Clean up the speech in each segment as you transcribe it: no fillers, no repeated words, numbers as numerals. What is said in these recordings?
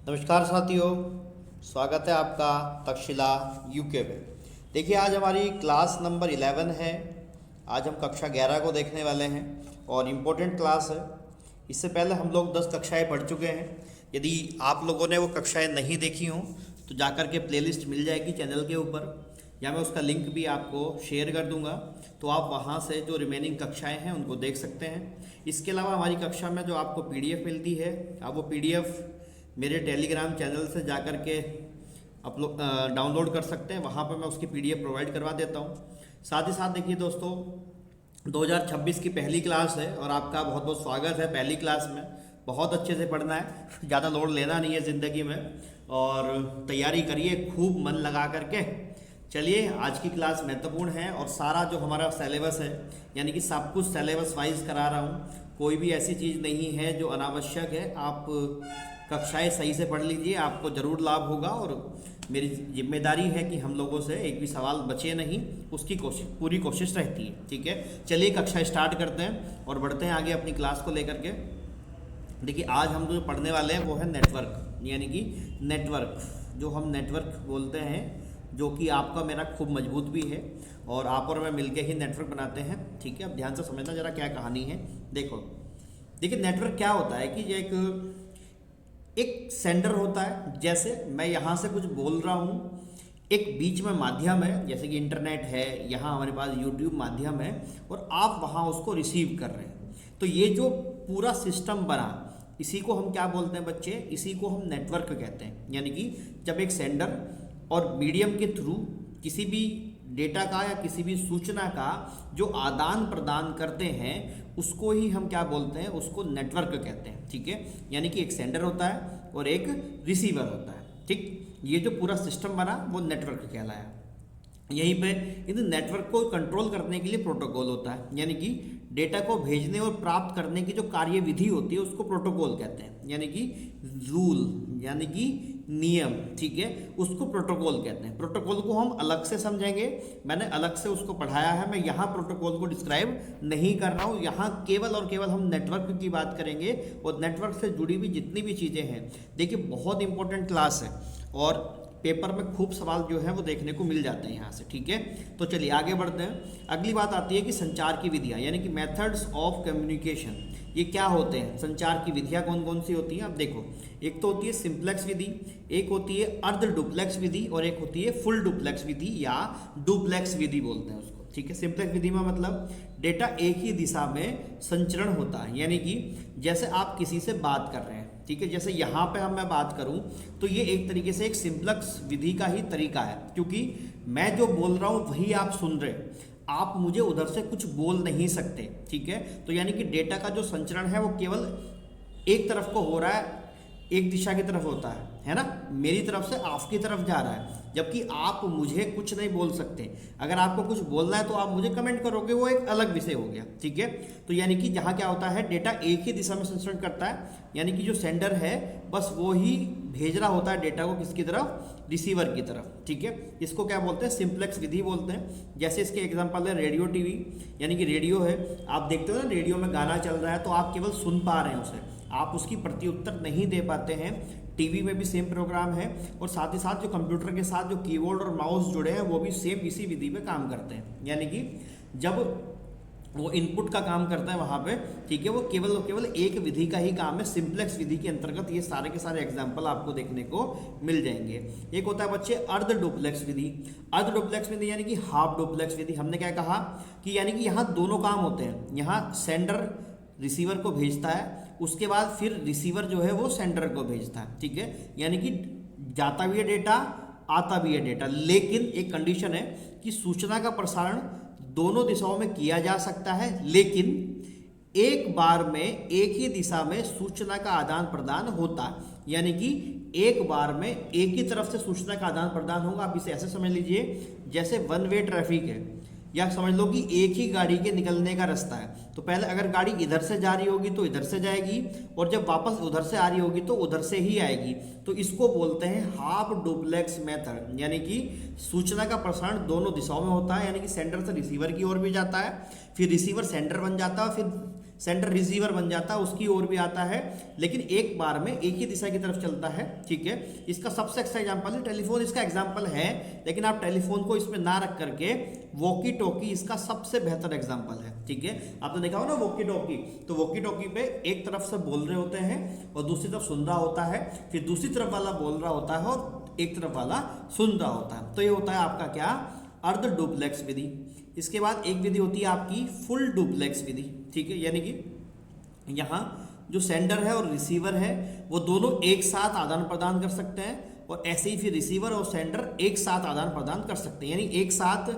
नमस्कार साथियों, स्वागत है आपका तक्षशिला यूके में। देखिए, आज हमारी क्लास नंबर 11 है। आज हम कक्षा 11 को देखने वाले हैं और इम्पोर्टेंट क्लास है। इससे पहले हम लोग 10 कक्षाएं पढ़ चुके हैं। यदि आप लोगों ने वो कक्षाएं नहीं देखी हों तो जाकर के प्लेलिस्ट मिल जाएगी चैनल के ऊपर, या मैं उसका लिंक भी आपको शेयर कर दूंगा, तो आप वहां से जो रिमेनिंग कक्षाएं हैं उनको देख सकते हैं। इसके अलावा हमारी कक्षा में जो आपको पीडीएफ मिलती है, आप वो पीडीएफ मेरे टेलीग्राम चैनल से जाकर के अपलोड डाउनलोड कर सकते हैं। वहाँ पर मैं उसकी पीडीएफ प्रोवाइड करवा देता हूँ। साथ ही साथ देखिए दोस्तों, 2026 की पहली क्लास है और आपका बहुत बहुत स्वागत है पहली क्लास में। बहुत अच्छे से पढ़ना है, ज़्यादा लोड लेना नहीं है ज़िंदगी में, और तैयारी करिए खूब मन लगा करके। चलिए, आज की क्लास महत्वपूर्ण है और सारा जो हमारा सिलेबस है, यानी कि सब कुछ सिलेबस वाइज करा रहा हूँ। कोई भी ऐसी चीज़ नहीं है जो अनावश्यक है। आप कक्षाएं सही से पढ़ लीजिए, आपको ज़रूर लाभ होगा। और मेरी जिम्मेदारी है कि हम लोगों से एक भी सवाल बचे नहीं, उसकी पूरी कोशिश रहती है। ठीक है, चलिए कक्षा स्टार्ट करते हैं और बढ़ते हैं आगे अपनी क्लास को लेकर के। देखिए, आज हम जो पढ़ने वाले हैं वो है नेटवर्क, यानी कि नेटवर्क, जो हम नेटवर्क बोलते हैं, जो कि आपका मेरा खूब मजबूत भी है और आप और मैं मिलके ही नेटवर्क बनाते हैं। ठीक है, अब ध्यान से समझना जरा क्या कहानी है। देखिए नेटवर्क क्या होता है कि एक सेंडर होता है। जैसे मैं यहाँ से कुछ बोल रहा हूँ, एक बीच में माध्यम है, जैसे कि इंटरनेट है, यहाँ हमारे पास यूट्यूब माध्यम है, और आप वहाँ उसको रिसीव कर रहे हैं। तो ये जो पूरा सिस्टम बना, इसी को हम क्या बोलते हैं बच्चे? इसी को हम नेटवर्क कहते हैं। यानी कि जब एक सेंडर और मीडियम के थ्रू किसी भी डेटा का या किसी भी सूचना का जो आदान प्रदान करते हैं, उसको ही हम क्या बोलते हैं? उसको नेटवर्क कहते हैं। ठीक है, यानी कि एक सेंडर होता है और एक रिसीवर होता है। ठीक, ये जो पूरा सिस्टम बना वो नेटवर्क कहलाया। यहीं पे इन नेटवर्क को कंट्रोल करने के लिए प्रोटोकॉल होता है, यानी कि डेटा को भेजने और प्राप्त करने की जो कार्यविधि होती है उसको प्रोटोकॉल कहते हैं, यानी कि रूल, यानी कि नियम। ठीक है, उसको प्रोटोकॉल कहते हैं। प्रोटोकॉल को हम अलग से समझेंगे, मैंने अलग से उसको पढ़ाया है। मैं यहाँ प्रोटोकॉल को डिस्क्राइब नहीं कर रहा हूँ, यहाँ केवल और केवल हम नेटवर्क की बात करेंगे और नेटवर्क से जुड़ी हुई जितनी भी चीज़ें हैं। देखिए, बहुत इंपॉर्टेंट क्लास है और पेपर में खूब सवाल जो है वो देखने को मिल जाते हैं यहाँ से। ठीक है, तो चलिए आगे बढ़ते हैं। अगली बात आती है कि संचार की विधियाँ, यानी कि मेथड्स ऑफ कम्युनिकेशन। ये क्या होते हैं? संचार की विधियाँ कौन कौन सी होती हैं? अब देखो, एक तो होती है सिंप्लेक्स विधि, एक होती है अर्ध डुप्लेक्स विधि, और एक होती है फुल डुप्लेक्स विधि या डुप्लेक्स विधि बोलते हैं उसको। ठीक है, सिंप्लेक्स विधि में मतलब डेटा एक ही दिशा में संचरण होता है, यानी कि जैसे आप किसी से बात कर रहे हैं। ठीक है, जैसे यहाँ पे मैं बात करूँ तो ये एक तरीके से एक सिंप्लेक्स विधि का ही तरीका है, क्योंकि मैं जो बोल रहा हूँ वही आप सुन रहे हैं, आप मुझे उधर से कुछ बोल नहीं सकते। ठीक है, तो यानी कि डेटा का जो संचरण है वो केवल एक तरफ को हो रहा है, एक दिशा की तरफ होता है ना, मेरी तरफ से आपकी तरफ जा रहा है, जबकि आप मुझे कुछ नहीं बोल सकते। अगर आपको कुछ बोलना है तो आप मुझे कमेंट करोगे, वो एक अलग विषय हो गया। ठीक है, तो यानी कि जहाँ क्या होता है, डेटा एक ही दिशा में संचरण करता है, यानी कि जो सेंडर है बस वो ही भेज रहा होता है डेटा को किसकी तरफ? रिसीवर की तरफ। ठीक है, इसको क्या बोलते हैं? सिंप्लेक्स विधि बोलते हैं। जैसे इसके एग्जांपल है रेडियो टीवी, यानी कि रेडियो है, आप देखते हो ना रेडियो में गाना चल रहा है तो आप केवल सुन पा रहे हैं उसे, आप उसकी प्रत्युत्तर नहीं दे पाते हैं। टीवी में भी सेम प्रोग्राम है, और साथ ही साथ जो कंप्यूटर के साथ जो कीबोर्ड और माउस जुड़े हैं वो भी सेम इसी विधि में काम करते हैं, यानी कि जब वो इनपुट का काम करता है वहाँ पे। ठीक है, वो केवल और केवल एक विधि का ही काम है। सिंप्लेक्स विधि के अंतर्गत ये सारे के सारे एग्जाम्पल आपको देखने को मिल जाएंगे। एक होता है बच्चे अर्ध डुप्लेक्स विधि। अर्ध डुप्लेक्स विधि यानी कि हाफ डुप्लेक्स विधि। हमने क्या कहा कि यानी कि यहाँ दोनों काम होते हैं, यहाँ सेंडर रिसीवर को भेजता है, उसके बाद फिर रिसीवर जो है वो सेंडर को भेजता है। ठीक है, यानी कि जाता भी है डेटा, आता भी है डेटा, लेकिन एक कंडीशन है कि सूचना का प्रसारण दोनों दिशाओं में किया जा सकता है, लेकिन एक बार में एक ही दिशा में सूचना का आदान प्रदान होता है, यानी कि एक बार में एक ही तरफ से सूचना का आदान प्रदान होगा। आप इसे ऐसे समझ लीजिए जैसे वन वे ट्रैफिक है, या समझ लो कि एक ही गाड़ी के निकलने का रास्ता है। तो पहले अगर गाड़ी इधर से जा रही होगी तो इधर से जाएगी, और जब वापस उधर से आ रही होगी तो उधर से ही आएगी। तो इसको बोलते हैं हाफ डुप्लेक्स मेथड, यानी कि सूचना का प्रसारण दोनों दिशाओं में होता है, यानी कि सेंडर से रिसीवर की ओर भी जाता है, फिर रिसीवर सेंडर बन जाता है, फिर सेंडर रिसीवर बन जाता है, उसकी ओर भी आता है, लेकिन एक बार में एक ही दिशा की तरफ चलता है। ठीक है, इसका सबसे अच्छा एग्जांपल है टेलीफोन, इसका एग्जांपल है, लेकिन आप टेलीफोन को इसमें ना रख करके वॉकी टॉकी इसका सबसे बेहतर एग्जांपल है। ठीक है, आपने देखा हो ना वॉकी टॉकी, तो वॉकी टॉकी पे एक तरफ से बोल रहे होते हैं और दूसरी तरफ सुन रहा होता है, फिर दूसरी तरफ वाला बोल रहा होता है और एक तरफ वाला सुन रहा होता है। तो ये होता है आपका क्या, अर्ध डुप्लेक्स विधि। इसके बाद एक विधि होती है आपकी फुल डुप्लेक्स विधि। ठीक है, यानी कि यहाँ जो सेंडर है और रिसीवर है वो दोनों एक साथ आदान प्रदान कर सकते हैं, और ऐसे ही फिर रिसीवर और सेंडर एक साथ आदान प्रदान कर सकते हैं, यानी एक साथ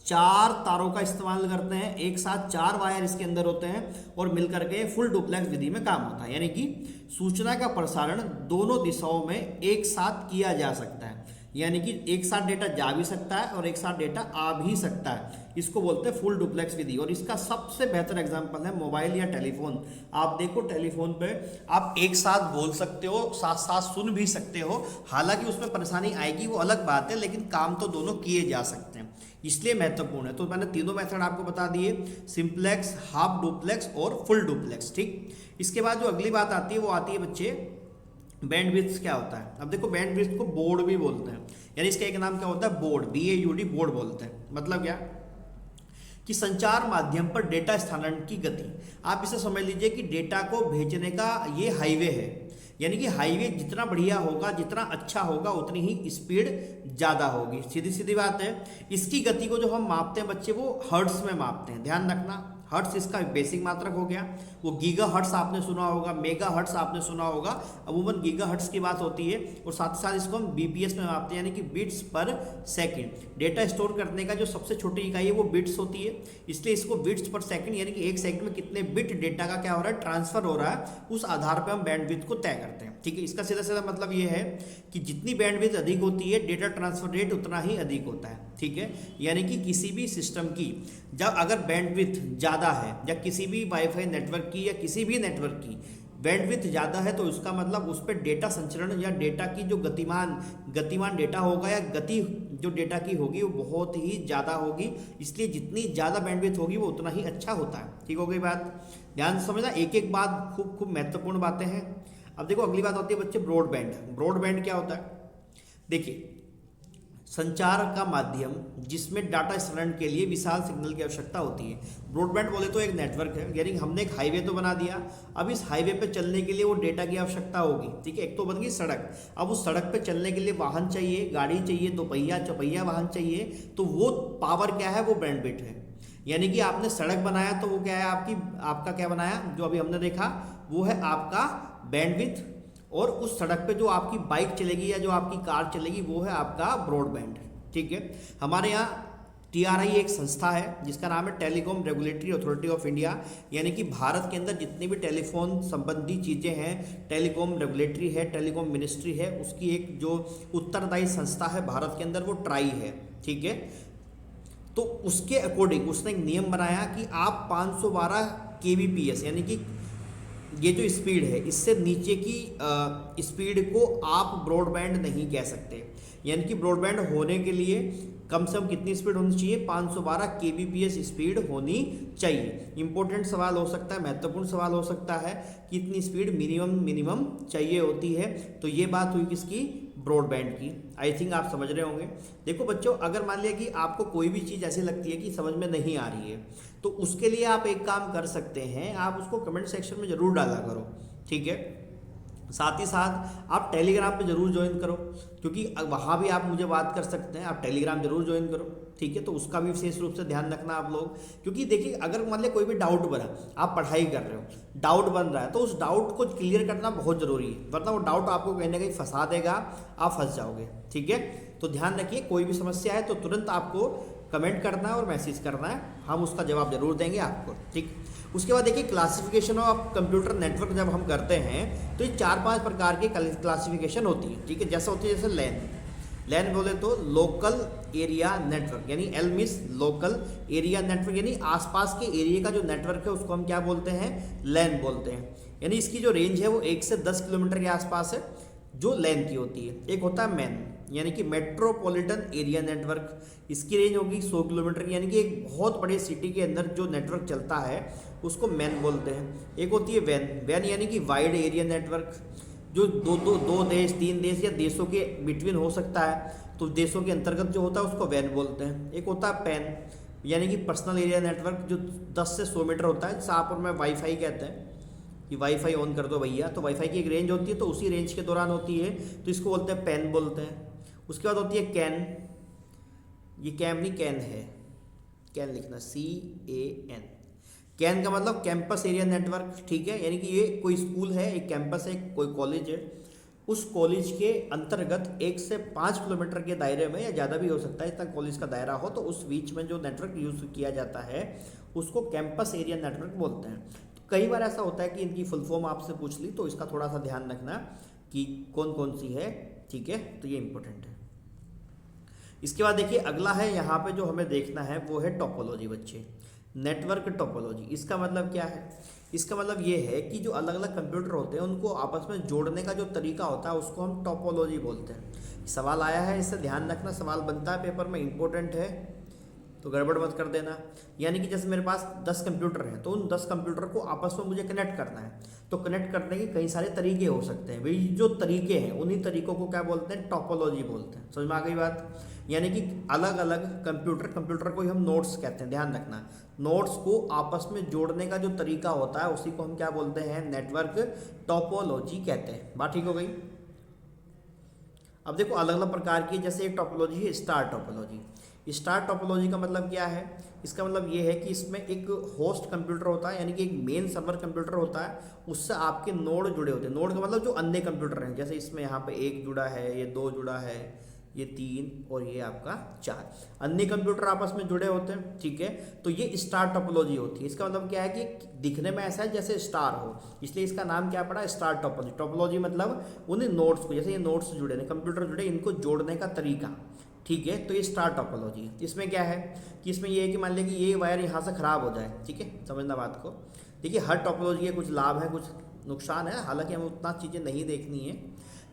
4 तारों का इस्तेमाल करते हैं, एक साथ 4 वायर इसके अंदर होते हैं और मिलकर के फुल डुप्लेक्स विधि में काम होता है। यानी कि सूचना का प्रसारण दोनों दिशाओं में एक साथ किया जा सकता है, यानी कि एक साथ डेटा जा भी सकता है और एक साथ डेटा आ भी सकता है। इसको बोलते हैं फुल डुप्लेक्स विधि, और इसका सबसे बेहतर एग्जांपल है मोबाइल या टेलीफोन। आप देखो टेलीफोन पे आप एक साथ बोल सकते हो, साथ साथ सुन भी सकते हो, हालांकि उसमें परेशानी आएगी वो अलग बात है, लेकिन काम तो दोनों किए जा सकते हैं, इसलिए महत्वपूर्ण है। तो मैंने तीनों मेथड आपको बता दिए, सिंपलेक्स, हाफ डुप्लेक्स और फुल डुप्लेक्स। ठीक, इसके बाद जो अगली बात आती है वो आती है बच्चे बैंडविड्थ क्या होता है। अब देखो बैंडविड्थ को बोर्ड भी बोलते हैं, यानी इसका एक नाम क्या होता है, बोर्ड, BAUD, बोर्ड बोलते हैं। मतलब क्या कि संचार माध्यम पर डेटा स्थानांतरण की गति। आप इसे समझ लीजिए कि डेटा को भेजने का ये हाईवे है, यानी कि हाईवे जितना बढ़िया होगा, जितना अच्छा होगा, उतनी ही स्पीड ज़्यादा होगी। सीधी सीधी बात है। इसकी गति को जो हम मापते हैं बच्चे वो हर्ट्स में मापते हैं, ध्यान रखना। हर्ट्स इसका बेसिक मात्रक हो गया, वो गीगा हर्ट्स आपने सुना होगा, मेगा हर्ट्स आपने सुना होगा, अमूमन गीगा हर्ट्स की बात होती है, और साथ ही साथ इसको हम BPS में मापते हैं, यानी कि बिट्स पर सेकंड। डेटा स्टोर करने का जो सबसे छोटी इकाई है वो बिट्स होती है, इसलिए इसको बिट्स पर सेकंड, यानी कि एक सेकंड में कितने बिट डेटा का क्या हो रहा है, ट्रांसफर हो रहा है, उस आधार पर हम बैंडविड्थ को तय करते हैं। ठीक है, इसका सीधा सीधा मतलब ये है कि जितनी बैंडविड्थ अधिक होती है, डेटा ट्रांसफर रेट उतना ही अधिक होता है। ठीक है, यानी कि किसी भी सिस्टम की जब अगर बैंडविड्थ ज़्यादा है, या किसी भी वाईफाई नेटवर्क की या किसी भी नेटवर्क की बैंडविड्थ ज़्यादा है, तो इसका मतलब उस पर डेटा संचरण या डेटा की जो गतिमान डेटा होगा, या गति जो डेटा की होगी वो बहुत ही ज़्यादा होगी। इसलिए जितनी ज़्यादा बैंडविड्थ होगी वो उतना ही अच्छा होता है। ठीक हो गई बात, ध्यान से समझना, एक एक बात खूब महत्वपूर्ण बातें हैं। अब देखो अगली बात होती है बच्चे ब्रॉडबैंड। ब्रॉडबैंड क्या होता है, देखिए संचार का माध्यम जिसमें डाटा स्थानांतरण के लिए विशाल सिग्नल की आवश्यकता होती है। ब्रॉडबैंड बोले तो एक नेटवर्क है, यानी हमने एक हाईवे तो बना दिया, अब इस हाईवे पे चलने के लिए वो डेटा की आवश्यकता होगी। ठीक है, एक तो बन गई सड़क, अब उस सड़क पे चलने के लिए वाहन चाहिए, गाड़ी चाहिए, दोपहिया चौपहिया वाहन चाहिए, तो वो पावर क्या है, वो बैंडविड्थ है। यानी कि आपने सड़क बनाया तो वो क्या है, आपका क्या बनाया, जो अभी हमने देखा वो है आपका बैंडविड्थ, और उस सड़क पे जो आपकी बाइक चलेगी या जो आपकी कार चलेगी वो है आपका ब्रॉडबैंड। ठीक है, हमारे यहाँ TRI एक संस्था है जिसका नाम है telecom regulatory authority of India, यानी कि भारत के अंदर जितनी भी टेलीफोन संबंधी चीज़ें हैं, टेलीकॉम रेगुलेटरी है, टेलीकॉम मिनिस्ट्री है, उसकी एक जो उत्तरदायी संस्था है भारत के अंदर वो ट्राई है। ठीक है, तो उसके अकॉर्डिंग उसने एक नियम बनाया कि आप 512 kbps, यानी कि ये जो स्पीड है इससे नीचे की स्पीड को आप ब्रॉडबैंड नहीं कह सकते। यानी कि ब्रॉडबैंड होने के लिए कम से कम कितनी स्पीड होनी चाहिए, 512 kbps स्पीड होनी चाहिए। इंपॉर्टेंट सवाल हो सकता है, महत्वपूर्ण सवाल हो सकता है, कितनी स्पीड मिनिमम चाहिए होती है। तो ये बात हुई किसकी, ब्रॉडबैंड की। आई थिंक आप समझ रहे होंगे। देखो बच्चों, अगर मान लिया कि आपको कोई भी चीज़ ऐसी लगती है कि समझ में नहीं आ रही है, तो उसके लिए आप एक काम कर सकते हैं, आप उसको कमेंट सेक्शन में ज़रूर डाला करो। ठीक है, साथ ही साथ आप टेलीग्राम पे जरूर ज्वाइन करो, क्योंकि वहाँ भी आप मुझे बात कर सकते हैं, आप टेलीग्राम जरूर ज्वाइन करो। ठीक है, तो उसका भी विशेष रूप से ध्यान रखना आप लोग, क्योंकि देखिए अगर मान लिया कोई भी डाउट बना, आप पढ़ाई कर रहे हो, डाउट बन रहा है, तो उस डाउट को क्लियर करना बहुत ज़रूरी है, वरना वो डाउट आपको कहीं ना कहीं फंसा देगा, आप फंस जाओगे। ठीक है, तो ध्यान रखिए, कोई भी समस्या है तो तुरंत आपको कमेंट करना है और मैसेज करना है, हम उसका जवाब जरूर देंगे आपको। ठीक, उसके बाद देखिए क्लासिफिकेशन ऑफ कंप्यूटर नेटवर्क जब हम करते हैं तो ये 4-5 प्रकार की क्लासिफिकेशन होती है। ठीक है, जैसे होती है जैसे लैन बोले तो लोकल एरिया नेटवर्क, यानी L means local area network, यानी आसपास के एरिया का जो नेटवर्क है उसको हम क्या बोलते हैं, लैन बोलते हैं। यानी इसकी जो रेंज है वो 1 से 10 किलोमीटर के आसपास है। जो लेन की होती है। एक होता है मैन, यानी कि मेट्रोपॉलिटन एरिया नेटवर्क, इसकी रेंज होगी 100 किलोमीटर की, यानी कि एक बहुत बड़ी सिटी के अंदर जो नेटवर्क चलता है उसको मैन बोलते हैं। एक होती है वैन, वैन यानी कि वाइड एरिया नेटवर्क, जो दो देश, 3 देश या देशों के बिटवीन हो सकता है, तो देशों के अंतर्गत जो होता है उसको वैन बोलते हैं। एक होता है पैन, यानी कि पर्सनल एरिया नेटवर्क, जो 10 से 100 मीटर होता है, जैसे आप और मैं वाईफाई कहते हैं कि वाईफाई ऑन कर दो भैया, तो वाईफाई की एक रेंज होती है, तो उसी रेंज के दौरान होती है, तो इसको बोलते हैं पैन बोलते हैं। उसके बाद होती है कैन, ये कैम नहीं कैन है, कैन लिखना CAN। कैन का मतलब कैंपस एरिया नेटवर्क, ठीक है, यानी कि ये कोई स्कूल है, एक कैंपस है, कोई कॉलेज है, उस कॉलेज के अंतर्गत 1 से 5 किलोमीटर के दायरे में, या ज़्यादा भी हो सकता है, इतना कॉलेज का दायरा हो, तो उस बीच में जो नेटवर्क यूज़ किया जाता है उसको कैंपस एरिया नेटवर्क बोलते हैं। तो कई बार ऐसा होता है कि इनकी फुल फॉर्म आपसे पूछ ली, तो इसका थोड़ा सा ध्यान रखना कि कौन कौन सी है, ठीक है, तो ये इंपॉर्टेंट है। इसके बाद देखिए अगला है, यहाँ पे जो हमें देखना है वो है टोपोलॉजी बच्चे, नेटवर्क टोपोलॉजी। इसका मतलब क्या है? इसका मतलब ये है कि जो अलग अलग कंप्यूटर होते हैं उनको आपस में जोड़ने का जो तरीका होता है उसको हम टोपोलॉजी बोलते हैं। सवाल आया है, इससे ध्यान रखना, सवाल बनता है पेपर में, इंपॉर्टेंट है, तो गड़बड़ मत कर देना। यानी कि जैसे मेरे पास 10 कंप्यूटर हैं, तो उन 10 कंप्यूटर को आपस में मुझे कनेक्ट करना है, तो कनेक्ट करने के कई सारे तरीके हो सकते हैं, वही जो तरीके हैं उन्हीं तरीकों को क्या बोलते हैं? टोपोलॉजी बोलते हैं। समझ में आ गई बात? यानी कि अलग अलग कंप्यूटर को ही हम नोड्स कहते हैं, ध्यान रखना, नोड्स को आपस में जोड़ने का जो तरीका होता है उसी को हम क्या बोलते हैं? नेटवर्क टोपोलॉजी कहते हैं। बात ठीक हो गई? अब देखो अलग अलग प्रकार की, जैसे एक टोपोलॉजी है स्टार टोपोलॉजी। स्टार टोपोलॉजी का मतलब क्या है? इसका मतलब ये है कि इसमें एक होस्ट कंप्यूटर होता है, यानी कि एक मेन सर्वर कंप्यूटर होता है, उससे आपके नोड जुड़े होते हैं। नोड का मतलब जो अन्य कंप्यूटर हैं, जैसे इसमें यहाँ पे 1 जुड़ा है, ये 2 जुड़ा है, ये 3 और ये आपका 4 अन्य कंप्यूटर आपस में जुड़े होते हैं, ठीक है, तो ये स्टार टोपोलॉजी होती है। इसका मतलब क्या है कि दिखने में ऐसा है जैसे स्टार हो, इसलिए इसका नाम क्या पड़ा? Star topology. टोपोलॉजी मतलब उन्हें नोड्स को, जैसे ये नोड्स जुड़े हैं, कंप्यूटर जुड़े, इनको जोड़ने का तरीका, ठीक है, तो ये स्टार टोपोलॉजी। इसमें क्या है कि इसमें ये है कि मान लिया कि ये वायर यहाँ से ख़राब हो जाए, ठीक है, समझना बात को। देखिए हर टोपोलॉजी के कुछ लाभ हैं, कुछ नुकसान है, हालांकि हमें उतना चीज़ें नहीं देखनी है।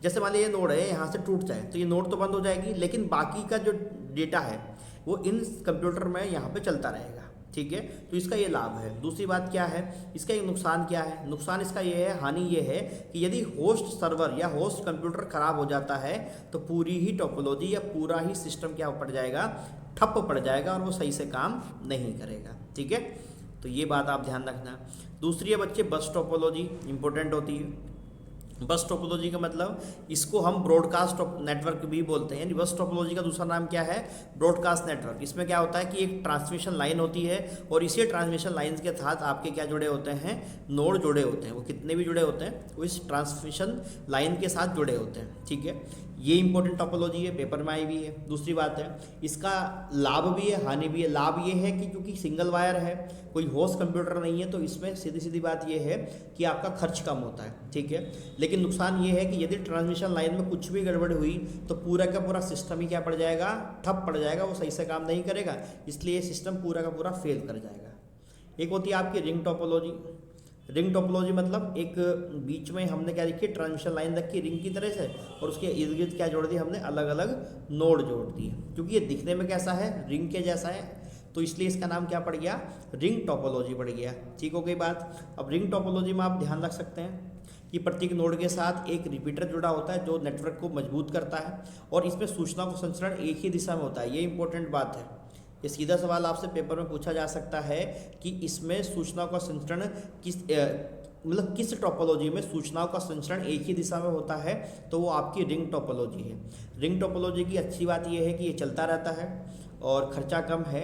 जैसे मान लिया ये नोड है, यहाँ से टूट जाए तो ये नोड तो बंद हो जाएगी, लेकिन बाकी का जो डेटा है वो इन कंप्यूटर में यहाँ पे चलता रहेगा, ठीक है, तो इसका ये लाभ है। दूसरी बात क्या है, इसका एक नुकसान क्या है? नुकसान इसका ये है, हानि ये है कि यदि होस्ट सर्वर या होस्ट कंप्यूटर खराब हो जाता है तो पूरी ही टोपोलॉजी या पूरा ही सिस्टम क्या पड़ जाएगा? ठप पड़ जाएगा, और वो सही से काम नहीं करेगा, ठीक है, तो ये बात आप ध्यान रखना। दूसरी है बच्चे बस टोपोलॉजी, इंपॉर्टेंट होती है। बस टोपोलॉजी का मतलब इसको हम ब्रॉडकास्ट नेटवर्क भी बोलते हैं, यानी बस टोपोलॉजी का दूसरा नाम क्या है? Broadcast network. इसमें क्या होता है कि एक ट्रांसमिशन लाइन होती है, और इसी ट्रांसमिशन लाइन के साथ आपके क्या जुड़े होते हैं? नोड जुड़े होते हैं। वो कितने भी जुड़े होते हैं वो इस ट्रांसमिशन लाइन के साथ जुड़े होते हैं, ठीक है, ये इंपॉर्टेंट टोपोलॉजी है, पेपर में आई भी है। दूसरी बात है, इसका लाभ भी है, हानि भी है। लाभ ये है कि क्योंकि सिंगल वायर है, कोई होस्ट कंप्यूटर नहीं है, तो इसमें सीधी सीधी बात ये है कि आपका खर्च कम होता है, ठीक है, लेकिन नुकसान ये है कि यदि ट्रांसमिशन लाइन में कुछ भी गड़बड़ हुई तो पूरा का पूरा सिस्टम ही क्या पड़ जाएगा? ठप पड़ जाएगा, वो सही से काम नहीं करेगा, इसलिए ये सिस्टम पूरा का पूरा फेल कर जाएगा। एक होती है आपकी रिंग टोपोलॉजी। रिंग टोपोलॉजी मतलब एक बीच में हमने क्या रखी? ट्रांसमिशन लाइन रखी रिंग की तरह से, और उसके इर्द गिर्द क्या जोड़ दिया हमने? अलग अलग नोड जोड़ दिए। क्योंकि ये दिखने में कैसा है? रिंग के जैसा है, तो इसलिए इसका नाम क्या पड़ गया? रिंग टोपोलॉजी पड़ गया। ठीक हो गई बात? अब रिंग टोपोलॉजी में आप ध्यान रख सकते हैं कि प्रत्येक नोड के साथ एक रिपीटर जुड़ा होता है जो नेटवर्क को मजबूत करता है, और इसमें सूचना का संचरण एक ही दिशा में होता है। ये इंपॉर्टेंट बात है, ये सीधा सवाल आपसे पेपर में पूछा जा सकता है कि इसमें सूचनाओं का संचरण मतलब किस टोपोलॉजी में सूचनाओं का संचरण एक ही दिशा में होता है, तो वो आपकी रिंग टोपोलॉजी है। रिंग टोपोलॉजी की अच्छी बात ये है कि ये चलता रहता है और खर्चा कम है,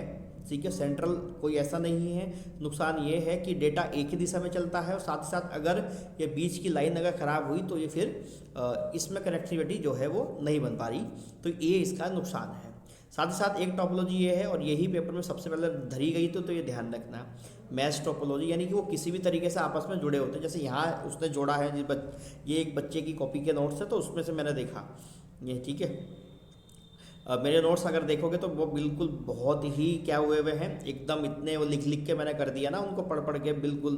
ठीक है, सेंट्रल कोई ऐसा नहीं है। नुकसान ये है कि डेटा एक ही दिशा में चलता है, और साथ ही साथ अगर ये बीच की लाइन अगर ख़राब हुई तो ये फिर इसमें कनेक्टिविटी जो है वो नहीं बन पा रही, तो ये इसका नुकसान है। साथ ही साथ एक टोपोलॉजी ये है, और यही पेपर में सबसे पहले धरी गई, तो ये ध्यान रखना, मैच टोपोलॉजी, यानी कि वो किसी भी तरीके से आपस में जुड़े होते हैं। जैसे यहाँ उसने जोड़ा है, ये एक बच्चे की कॉपी के नोट्स है, तो उसमें से मैंने देखा ये, ठीक है, मेरे नोट्स अगर देखोगे तो वो बिल्कुल बहुत ही क्या हुए हुए हैं, एकदम इतने वो लिख लिख के मैंने कर दिया ना, उनको पढ़ पढ़ के बिल्कुल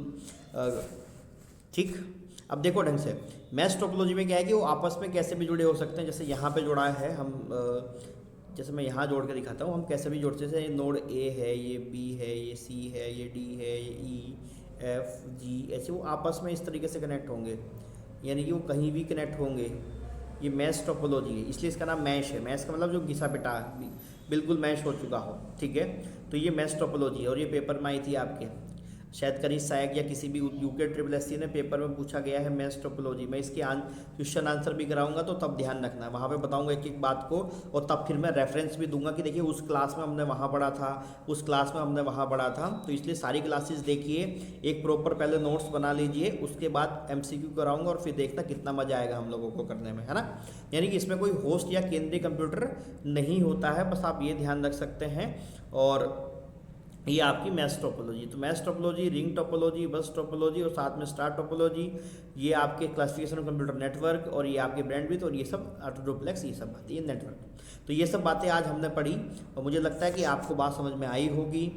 ठीक। अब देखो ढंग से, मैश टोपोलॉजी में क्या है कि वो आपस में कैसे भी जुड़े हो सकते हैं। जैसे यहाँ पे जुड़ा है हम जैसे मैं यहाँ जोड़ के दिखाता हूँ, हम कैसे भी जोड़ते हैं। जैसे नोड ए है, ये बी है, ये सी है, ये डी है, ये ई एफ जी, ऐसे वो आपस में इस तरीके से कनेक्ट होंगे, यानी कि वो कहीं भी कनेक्ट होंगे। ये मैश टोपोलॉजी है, इसलिए इसका नाम मैश है। मैश का मतलब जो घिसा पिटा बिल्कुल मैश हो चुका हो, ठीक है। तो ये मैश टोपोलॉजी है और ये पेपर में आई थी आपके, शायद करीब सहायक या किसी भी यूके ट्रिपल एस सी ने पेपर में पूछा गया है मैश टोपोलॉजी। मैं इसके क्वेश्चन आंसर भी कराऊंगा, तो तब ध्यान रखना है, वहाँ पे बताऊंगा एक एक बात को, और तब फिर मैं रेफरेंस भी दूंगा कि देखिए उस क्लास में हमने वहाँ पढ़ा था, उस क्लास में हमने वहाँ पढ़ा था। तो इसलिए सारी क्लासेस देखिए, एक प्रॉपर पहले नोट्स बना लीजिए, उसके बाद MCQ कराऊंगा और फिर देखना कितना मजा आएगा हम लोगों को करने में, है ना। यानी कि इसमें कोई होस्ट या केंद्रीय कंप्यूटर नहीं होता है, बस आप ये ध्यान रख सकते हैं। और ये आपकी मैश टोपोलॉजी, तो मैश टोपोलॉजी, रिंग टोपोलॉजी, बस टोपोलॉजी और साथ में स्टार टोपोलॉजी, ये आपके क्लासिफिकेशन ऑफ कंप्यूटर नेटवर्क, और ये आपके बैंडविड्थ, और ये सब ऑटो डुप्लेक्स, ये सब बातें, ये नेटवर्क। तो ये सब बातें आज हमने पढ़ी और मुझे लगता है कि आपको बात समझ में आई होगी।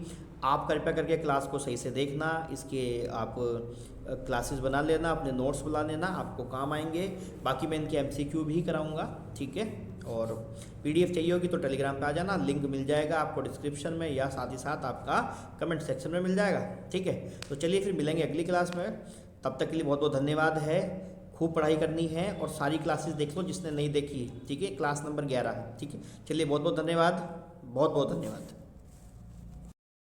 आप कृपया करके क्लास को सही से देखना, इसके आप क्लासेस बना लेना, अपने नोट्स बना लेना, आपको काम आएंगे। बाकी मैं इनके MCQ भी कराऊंगा, ठीक है। और PDF चाहिए होगी तो टेलीग्राम पे आ जाना, लिंक मिल जाएगा आपको डिस्क्रिप्शन में, या साथ ही साथ आपका कमेंट सेक्शन में मिल जाएगा, ठीक है। तो चलिए फिर मिलेंगे अगली क्लास में, तब तक के लिए बहुत बहुत धन्यवाद है। खूब पढ़ाई करनी है और सारी क्लासेस देख लो जिसने नहीं देखी, ठीक है। क्लास नंबर 11 है, ठीक है। चलिए बहुत बहुत धन्यवाद, बहुत बहुत धन्यवाद।